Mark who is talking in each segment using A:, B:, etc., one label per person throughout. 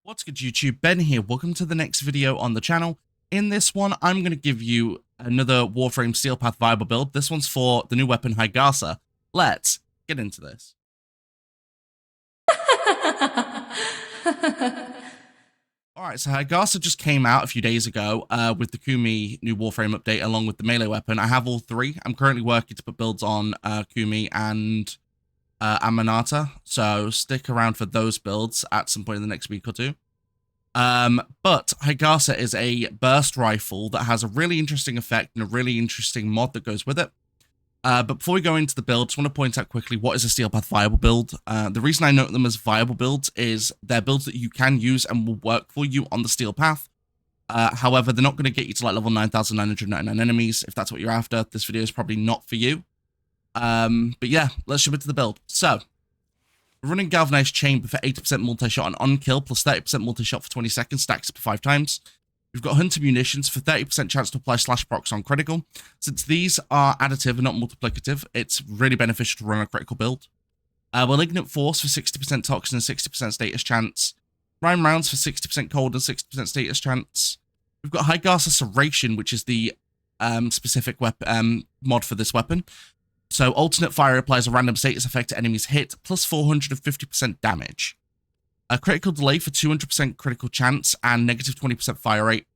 A: What's good, YouTube? Ben here. Welcome to the next video on the channel. In this one, I'm going to give you another Warframe Steel Path viable build. This one's for the new weapon Higasa. Let's get into this. Alright, so Higasa just came out a few days ago with the Kumi new Warframe update along with the melee weapon. I have all three. I'm currently working to put builds on Kumi and Amanata, so stick around for those builds at some point in the next week or two. But Higasa is a burst rifle that has a really interesting effect and a really interesting mod that goes with it. But before we go into the build, just want to point out quickly what is a Steel Path viable build. The reason I note them as viable builds is they're builds that you can use and will work for you on the Steel Path. However, they're not going to get you to like level 9,999 enemies. If that's what you're after, this video is probably not for you. But yeah, let's jump into the build. So, we're running Galvanized Chamber for 80% multi-shot on kill, plus 30% multi-shot for 20 seconds, stacks up to 5 times. We've got Hunter Munitions for 30% chance to apply slash procs on critical. Since these are additive and not multiplicative, it's really beneficial to run a critical build. Malignant Force for 60% toxin and 60% status chance. Rhyme Rounds for 60% cold and 60% status chance. We've got Higasa Serration, which is the specific mod for this weapon. So, alternate fire applies a random status effect to enemies hit, plus 450% damage. A critical delay for 200% critical chance and negative 20% fire rate.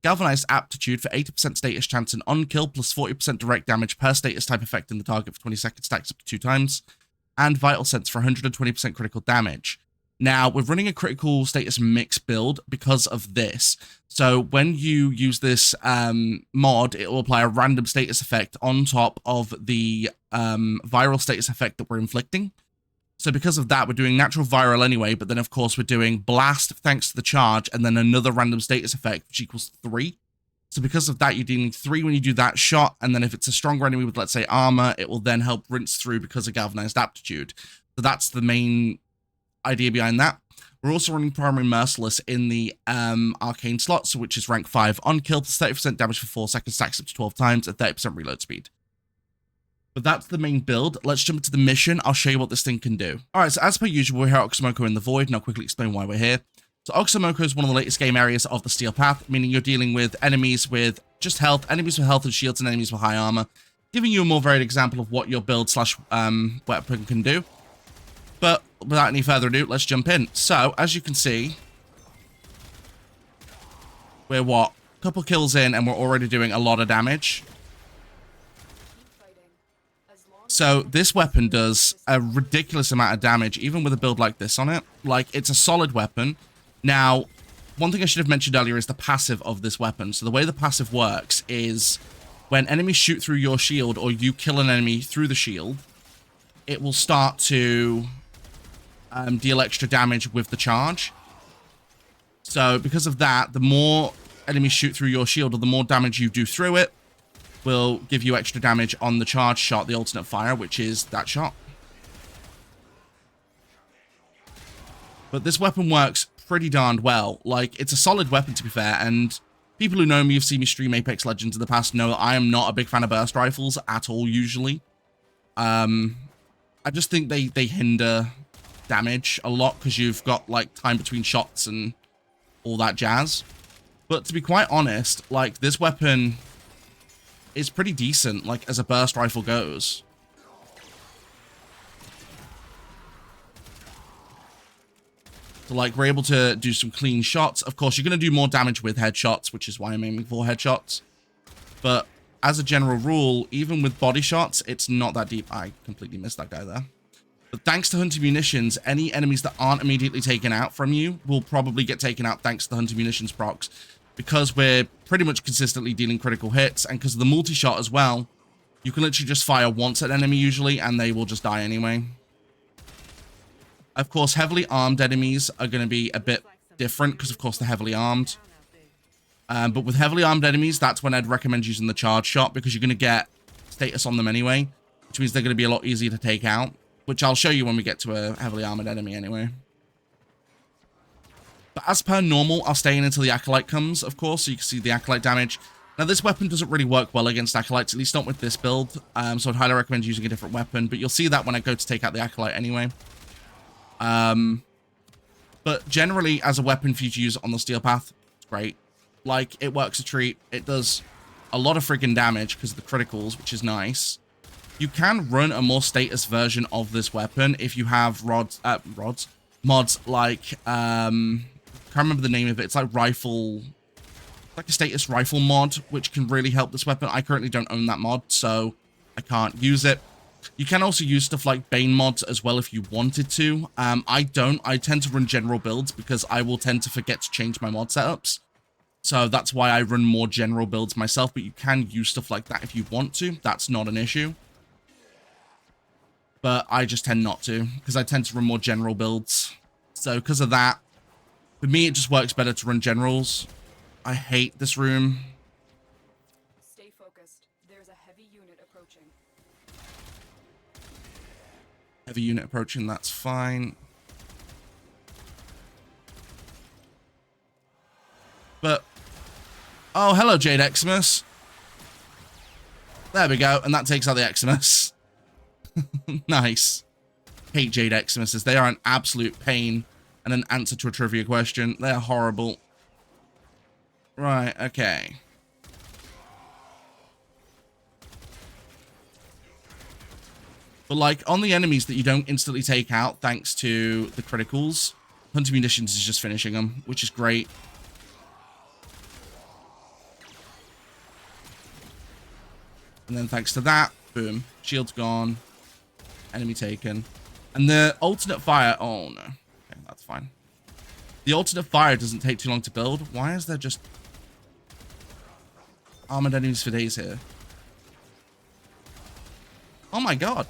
A: Galvanized aptitude for 80% status chance and on kill, plus 40% direct damage per status type effect in the target for 20 seconds, stacks up to 2 times. And Vital Sense for 120% critical damage. Now, we're running a critical status mix build because of this. So when you use this mod, it will apply a random status effect on top of the viral status effect that we're inflicting. So because of that, we're doing natural viral anyway, but then of course we're doing blast thanks to the charge, and then another random status effect, which equals 3. So because of that, you're dealing 3 when you do that shot, and then if it's a stronger enemy with, let's say, armor, it will then help rinse through because of galvanized aptitude. So that's the main idea behind that. We're also running Primary Merciless in the Arcane slot, so which is rank 5 on kill, plus 30% damage for 4 seconds, stacks up to 12 times, at 30% reload speed. But that's the main build. Let's jump into the mission. I'll show you what this thing can do. Alright, so as per usual, we're here at Oxomoko in the Void, and I'll quickly explain why we're here. So Oxomoko is one of the latest game areas of the Steel Path, meaning you're dealing with enemies with just health, enemies with health and shields, and enemies with high armor, giving you a more varied example of what your build slash weapon can do. But without any further ado, let's jump in. So, as you can see, we're a couple kills in and we're already doing a lot of damage. So, this weapon does a ridiculous amount of damage, even with a build like this on it. Like, it's a solid weapon. Now, one thing I should have mentioned earlier is the passive of this weapon. So, the way the passive works is when enemies shoot through your shield or you kill an enemy through the shield, it will start to deal extra damage with the charge. So because of that, the more enemies shoot through your shield or the more damage you do through it will give you extra damage on the charge shot, the alternate fire, which is that shot. But this weapon works pretty darned well. Like, it's a solid weapon, to be fair, and people who know me, have seen me stream Apex Legends in the past, know that I am not a big fan of burst rifles at all, usually. I just think they hinder damage a lot because you've got like time between shots and all that jazz. But to be quite honest, like, this weapon is pretty decent, like, as a burst rifle goes. So like, we're able to do some clean shots. Of course, you're going to do more damage with headshots, which is why I'm aiming for headshots. But as a general rule, even with body shots, it's not that deep. I completely missed that guy there. But thanks to Hunter Munitions, any enemies that aren't immediately taken out from you will probably get taken out thanks to the Hunter Munitions procs. Because we're pretty much consistently dealing critical hits, and because of the multi-shot as well, you can literally just fire once at an enemy usually, and they will just die anyway. Of course, heavily armed enemies are going to be a bit different, because of course they're heavily armed. But with heavily armed enemies, that's when I'd recommend using the charge shot, because you're going to get status on them anyway, which means they're going to be a lot easier to take out. Which I'll show you when we get to a heavily armored enemy anyway. But as per normal, I'll stay in until the Acolyte comes, of course, so you can see the Acolyte damage. Now, this weapon doesn't really work well against Acolytes, at least not with this build, so I'd highly recommend using a different weapon, but you'll see that when I go to take out the Acolyte anyway. But But generally, as a weapon for you to use on the steel path, it's great. Like, it works a treat. It does a lot of friggin' damage because of the criticals, which is nice. You can run a more status version of this weapon if you have mods like, can't remember the name of it. It's like like a status rifle mod, which can really help this weapon. I currently don't own that mod, so I can't use it. You can also use stuff like Bane mods as well if you wanted to. I don't. I tend to run general builds because I will tend to forget to change my mod setups. So that's why I run more general builds myself, but you can use stuff like that if you want to. That's not an issue. But I just tend not to because I tend to run more general builds. So because of that, for me, it just works better to run generals. I hate this room.
B: Stay focused. There's a heavy unit approaching.
A: Heavy unit approaching, that's fine. But, oh, hello, Jade Eximus. There we go, and that takes out the Eximus. Nice. Hate Jade Eximuses. They are an absolute pain and an answer to a trivia question. They're horrible. Right, okay. But, like, on the enemies that you don't instantly take out thanks to the criticals, Hunter Munitions is just finishing them, which is great. And then thanks to that, boom, shield's gone, enemy taken. And the alternate fire, oh no, okay, that's fine. The alternate fire doesn't take too long to build. Why is there just armored enemies for days here? Oh my god.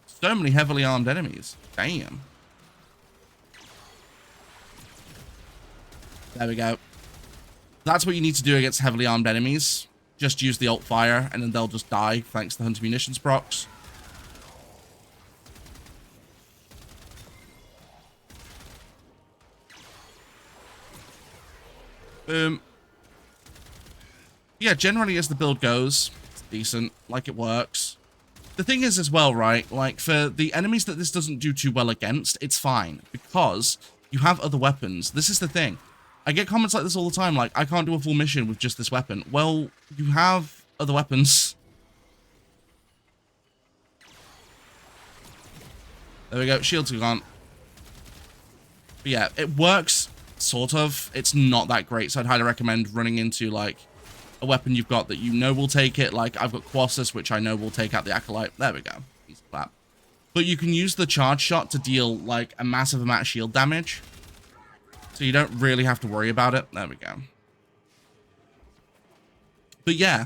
A: So many heavily armed enemies. Damn. There we go. That's what you need to do against heavily armed enemies. Just use the alt fire, and then they'll just die thanks to the Hunter Munitions procs. Boom. Yeah, generally as the build goes, it's decent. Like, it works. The thing is as well, right? Like, for the enemies that this doesn't do too well against, it's fine. Because you have other weapons. This is the thing. I get comments like this all the time, like, I can't do a full mission with just this weapon. Well, you have other weapons. There we go, shields are gone. But yeah, it works, sort of. It's not that great, so I'd highly recommend running into, like, a weapon you've got that you know will take it. Like, I've got Colossus, which I know will take out the Acolyte. There we go. Easy clap. But you can use the charge shot to deal, like, a massive amount of shield damage. So you don't really have to worry about it. There we go. But yeah,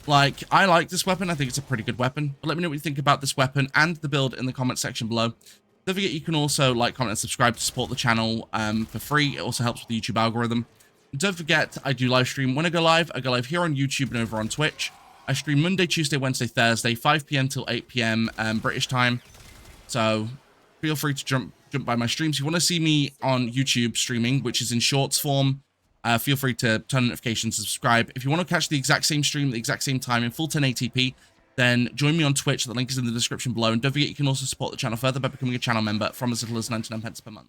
A: like, I like this weapon. I think it's a pretty good weapon. But let me know what you think about this weapon and the build in the comment section below. Don't forget you can also like, comment, and subscribe to support the channel for free. It also helps with the YouTube algorithm. And don't forget, I do live stream when I go live. I go live here on YouTube and over on Twitch. I stream Monday, Tuesday, Wednesday, Thursday, 5 p.m. till 8 p.m. British time. So feel free to jump by my streams. If you want to see me on YouTube streaming, which is in shorts form, feel free to turn on notifications and subscribe. If you want to catch the exact same stream at the exact same time in full 1080p, then join me on Twitch. The link is in the description below. And don't forget, you can also support the channel further by becoming a channel member from as little as 99 pence per month.